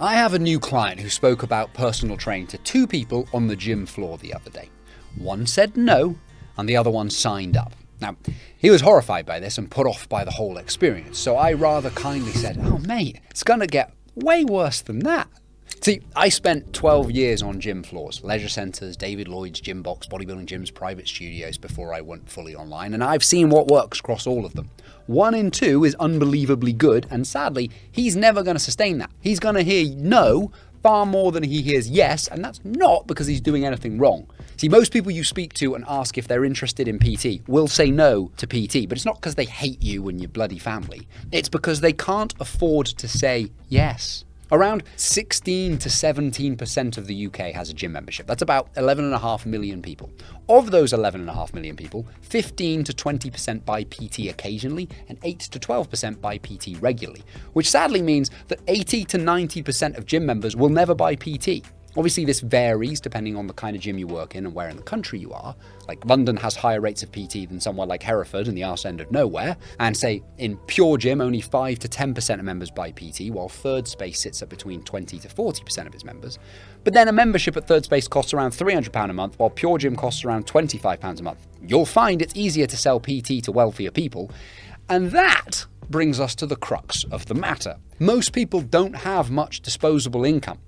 I have a new client who spoke about personal training to two people on the gym floor the other day. One said no, and the other one signed up. Now, he was horrified by this and put off by the whole experience, so I rather kindly said, "Oh mate, it's gonna get way worse than that." See, I spent 12 years on gym floors, leisure centres, David Lloyd's, gym box, bodybuilding gyms, private studios before I went fully online, and I've seen what works across all of them. 1 in 2 is unbelievably good, and sadly, he's never going to sustain that. He's going to hear no far more than he hears yes, and that's not because he's doing anything wrong. See, most people you speak to and ask if they're interested in PT will say no to PT, but it's not because they hate you and your bloody family. It's because they can't afford to say yes. Around 16 to 17% of the UK has a gym membership. That's about 11.5 million people. Of those 11.5 million people, 15 to 20% buy PT occasionally and 8 to 12% buy PT regularly, which sadly means that 80 to 90% of gym members will never buy PT. Obviously, this varies depending on the kind of gym you work in and where in the country you are. Like London has higher rates of PT than somewhere like Hereford in the arse end of nowhere. And say in pure gym, only 5 to 10% of members buy PT, while Third Space sits at between 20 to 40% of its members. But then a membership at Third Space costs around £300 a month, while pure gym costs around £25 a month. You'll find it's easier to sell PT to wealthier people. And that brings us to the crux of the matter. Most people don't have much disposable income.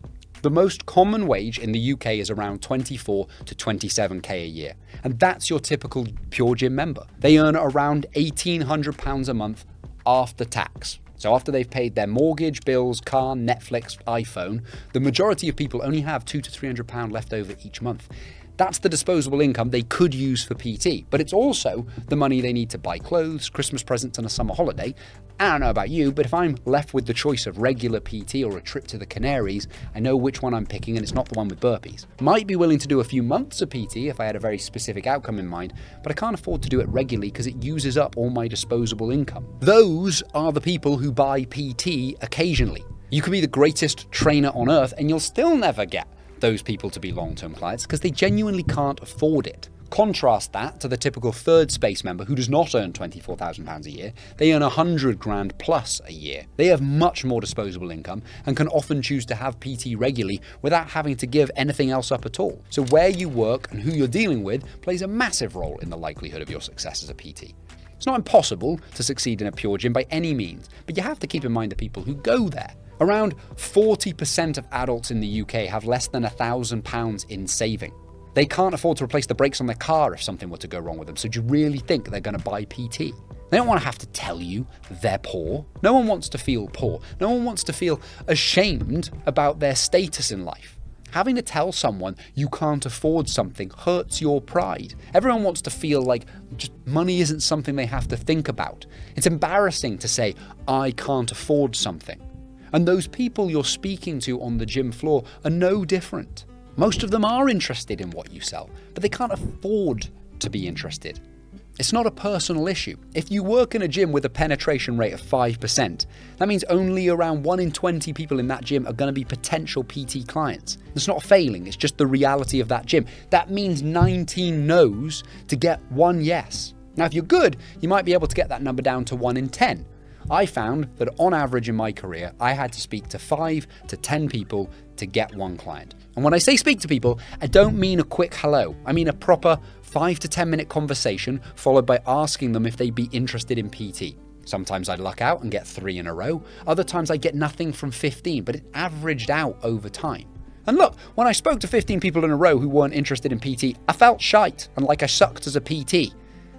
The most common wage in the UK is around 24 to 27k a year, and that's your typical pure gym member. They earn around £1,800 a month after tax. So after they've paid their mortgage, bills, car, Netflix, iPhone, the majority of people only have £200 to £300 left over each month. That's the disposable income they could use for PT, but it's also the money they need to buy clothes, Christmas presents and a summer holiday. I don't know about you, but if I'm left with the choice of regular PT or a trip to the Canaries, I know which one I'm picking and it's not the one with burpees. Might be willing to do a few months of PT if I had a very specific outcome in mind, but I can't afford to do it regularly because it uses up all my disposable income. Those are the people who buy PT occasionally. You could be the greatest trainer on earth and you'll still never get those people to be long-term clients because they genuinely can't afford it. Contrast that to the typical Third Space member who does not earn £24,000 a year. They earn 100 grand plus a year. They have much more disposable income and can often choose to have PT regularly without having to give anything else up at all. So where you work and who you're dealing with plays a massive role in the likelihood of your success as a PT. It's not impossible to succeed in a pure gym by any means, but you have to keep in mind the people who go there. Around 40% of adults in the UK have less than £1,000 in saving. They can't afford to replace the brakes on their car if something were to go wrong with them, so do you really think they're going to buy PT? They don't want to have to tell you they're poor. No one wants to feel poor. No one wants to feel ashamed about their status in life. Having to tell someone you can't afford something hurts your pride. Everyone wants to feel like just money isn't something they have to think about. It's embarrassing to say, I can't afford something. And those people you're speaking to on the gym floor are no different. Most of them are interested in what you sell, but they can't afford to be interested. It's not a personal issue. If you work in a gym with a penetration rate of 5%, that means only around 1 in 20 people in that gym are going to be potential PT clients. It's not failing, it's just the reality of that gym. That means 19 no's to get 1 yes. Now, if you're good, you might be able to get that number down to 1 in 10. I found that on average in my career, I had to speak to 5 to 10 people to get 1 client. And when I say speak to people, I don't mean a quick hello. I mean a proper 5 to 10 minute conversation followed by asking them if they'd be interested in PT. Sometimes I'd luck out and get 3 in a row. Other times I'd get nothing from 15, but it averaged out over time. And look, when I spoke to 15 people in a row who weren't interested in PT, I felt shite and like I sucked as a PT.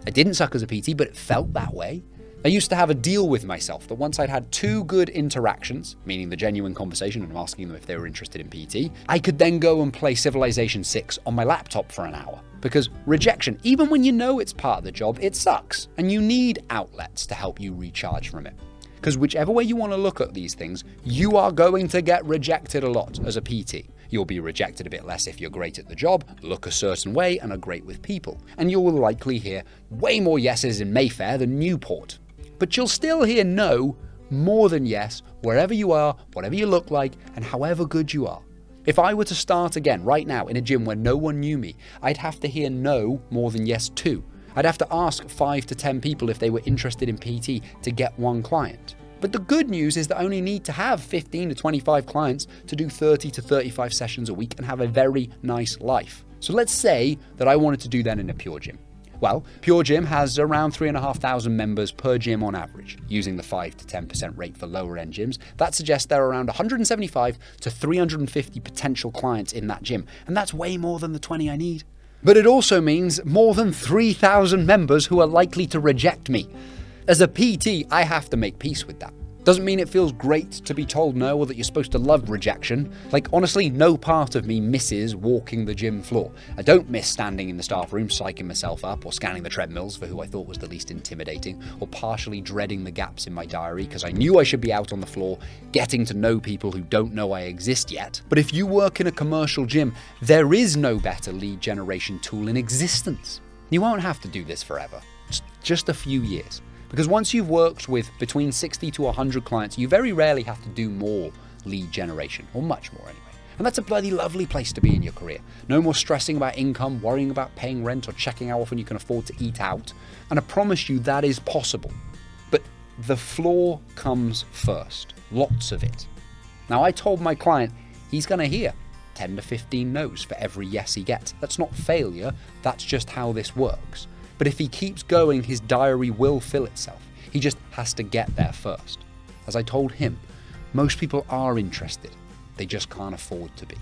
I didn't suck as a PT, but it felt that way. I used to have a deal with myself that once I'd had 2 good interactions, meaning the genuine conversation and asking them if they were interested in PT, I could then go and play Civilization 6 on my laptop for an hour. Because rejection, even when you know it's part of the job, it sucks. And you need outlets to help you recharge from it. Because whichever way you want to look at these things, you are going to get rejected a lot as a PT. You'll be rejected a bit less if you're great at the job, look a certain way, and are great with people. And you will likely hear way more yeses in Mayfair than Newport. But you'll still hear no more than yes, wherever you are, whatever you look like, and however good you are. If I were to start again right now in a gym where no one knew me, I'd have to hear no more than yes too. I'd have to ask 5 to 10 people if they were interested in PT to get 1 client. But the good news is that I only need to have 15 to 25 clients to do 30 to 35 sessions a week and have a very nice life. So let's say that I wanted to do that in a Pure Gym. Well, Pure Gym has around 3,500 members per gym on average. Using the 5 to 10% rate for lower end gyms, that suggests there are around 175 to 350 potential clients in that gym. And that's way more than the 20 I need. But it also means more than 3,000 members who are likely to reject me. As a PT, I have to make peace with that. Doesn't mean it feels great to be told no or that you're supposed to love rejection. Like, honestly, no part of me misses walking the gym floor. I don't miss standing in the staff room, psyching myself up, or scanning the treadmills for who I thought was the least intimidating, or partially dreading the gaps in my diary because I knew I should be out on the floor, getting to know people who don't know I exist yet. But if you work in a commercial gym, there is no better lead generation tool in existence. You won't have to do this forever. It's just a few years. Because once you've worked with between 60 to 100 clients, you very rarely have to do more lead generation, or much more anyway. And that's a bloody lovely place to be in your career. No more stressing about income, worrying about paying rent, or checking how often you can afford to eat out. And I promise you that is possible. But the floor comes first. Lots of it. Now, I told my client he's going to hear 10 to 15 no's for every yes he gets. That's not failure, that's just how this works. But if he keeps going, his diary will fill itself. He just has to get there first. As I told him, most people are interested. They just can't afford to be.